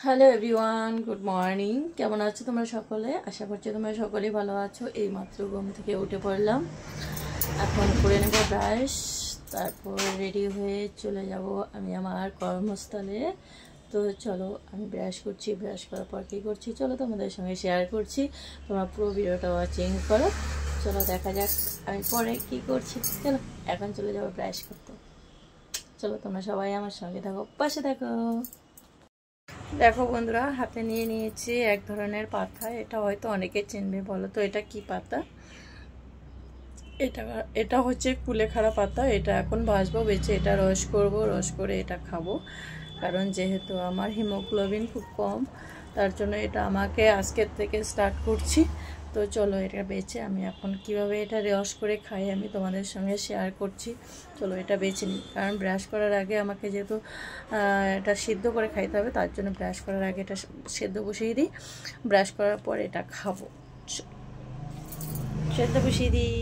Hello everyone, good morning. কেমন আছো তোমরা সকলে? আশা করছি তোমরা সকলেই ভালো আছো। এই মাত্র ঘুম থেকে উঠে পড়লাম, এখন করে নেব ব্রাশ, তারপর রেডি হয়ে চলে যাব আমি আমার কর্মস্থলে। তো চলো আমি ব্রাশ করছি, ব্রাশ করার পর কী করছি চলো তোমাদের সঙ্গে শেয়ার করছি, তোমরা পুরো ভিডিওটা ওয়াচিং করো। চলো দেখা যাক আমি পরে কী করছি। চলো এখন চলে যাবো ব্রাশ করতে। চলো তোমরা সবাই আমার সঙ্গে থাকো, পাশে থাকো। দেখো বন্ধুরা, হাতে নিয়ে নিয়েছি এক ধরনের পাতা। এটা হয়তো অনেকে চিনবে। বলো তো এটা কি পাতা? এটা হচ্ছে কুলেখাড়া পাতা। এটা এখন ভাজবো, বেছে এটা রস করব, রস করে এটা খাবো। কারণ যেহেতু আমার হিমোগ্লোবিন খুব কম, তার জন্য এটা আমাকে আজকের থেকে স্টার্ট করছি। তো চলো এটা বেছে আমি এখন কিভাবে এটা রস করে খাই আমি তোমাদের সঙ্গে শেয়ার করছি। চলো এটা বেছে নিই, কারণ ব্রাশ করার আগে আমাকে যেহেতু এটা সিদ্ধ করে খাইতে হবে, তার জন্য ব্রাশ করার আগে এটা সেদ্ধ বসিয়ে দিই, ব্রাশ করার পর এটা খাবো। সেদ্ধ বসিয়ে দিই।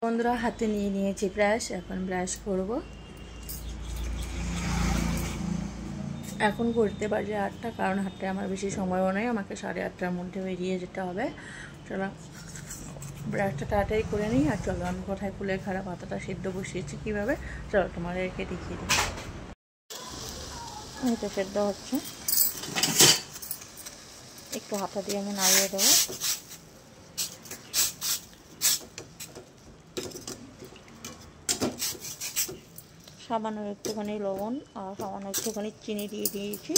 বন্ধুরা হাতে নিয়ে নিয়েছি ব্রাশ, এখন ব্রাশ করব। এখন করতে বাজে 8টা, কারণ 8টায় আমার বেশি সময়ও নেই, আমাকে 8:30টার মধ্যে বেরিয়ে যেতে হবে। চলো ব্রাশটা তাড়াতাড়ি করে নিই। আর চলো আমি কোথায় কুলেখাড়া পাতাটা সিদ্ধ বসিয়েছি কীভাবে, চলো তোমাদেরকে দেখিয়ে দিই। এটা সেদ্ধ হচ্ছে, একটু হাতা দিয়ে আমি নাড়িয়ে দেবো। সামান্য একটুখানি লবণ আর সামান্য একটুখানি চিনি দিয়ে দিয়েছি।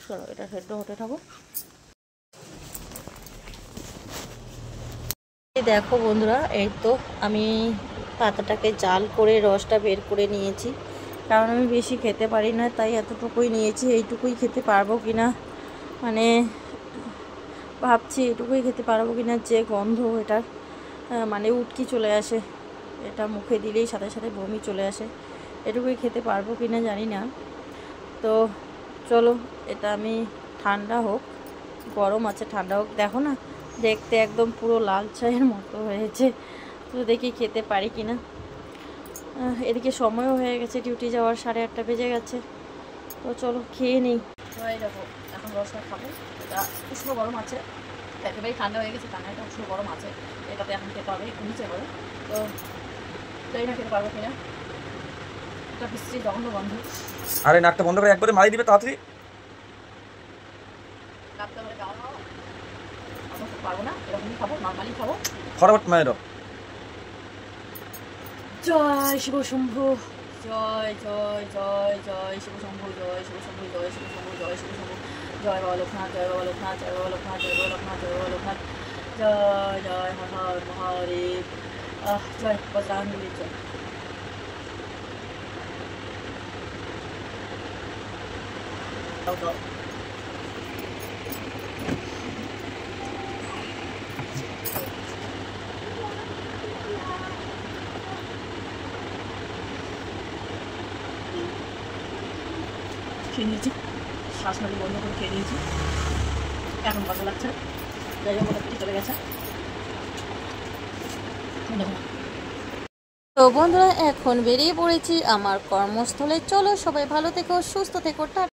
চলো এটা সেদ্ধ হতে থাকুক। দেখো বন্ধুরা, এই তো আমি পাতাটাকে জাল করে রসটা বের করে নিয়েছি, কারণ আমি বেশি খেতে পারি না, তাই এতটুকুই নিয়েছি। এইটুকুই খেতে পারবো কি না, মানে ভাবছি এটুকুই খেতে পারবো কি না। যে গন্ধ এটার, মানে উটকি চলে আসে, এটা মুখে দিলেই সাথে সাথে বমি চলে আসে। এটুকুই খেতে পারবো কি না জানি না। তো চলো এটা আমি, ঠান্ডা হোক, গরম আছে ঠান্ডা হোক। দেখো না, দেখতে একদম পুরো লাল চায়ের মতো হয়েছে। তো দেখি খেতে পারি কি না। এদিকে সময়ও হয়ে গেছে ডিউটি যাওয়ার, 8:30 বেজে গেছে। তো চলো খেয়ে নিই। দেখো এখন রসটা খাবো। এটা উষ্ণ গরম আছে, একেবারেই ঠান্ডা হয়ে গেছে তা না, এটা উষ্ণ গরম আছে। এটাতে এখন খেতে হবে, একটু নিচে করে। তো জানি না খেতে পারবো কিনা, এটা বিশ্রী জঘন্য গন্ধ। আরে নাকটা বন্ধ করে একবারে মারি দিবে তাড়াতাড়ি। নাকটা ধরে খাওয়া আমি পারবো না, এরকমই খাবো, নর্মালি খাবো। ফটাফট মায়ের জয় শিব শম্ভু, জয় জয় জয় জয় শিব শম্ভু, জয় শিব শম্ভু, জয় শিব শম্ভু, জয় শিব শম্ভু, জয় বাবা লোকনাথ, জয় বাবা লোকনাথ, জয় বাবা লোকনাথ, জয় বাবা লোকনাথ, জয় বাবা লোকনাথ, জয় জয় মহার মহাদেব, জয় বজরাঙ্গবলী, জয়। খেয়ে নিয়েছি, শ্বাস নালি বন্ধ করে খেয়ে নিয়েছি। এখন ভালো লাগছে, জায়গা মোটামুটি চলে গেছে। তো বন্ধুরা এখন বেরিয়ে পড়েছি আমার কর্মস্থলে। চলো সবাই ভালো থেকো, সুস্থ থেকো।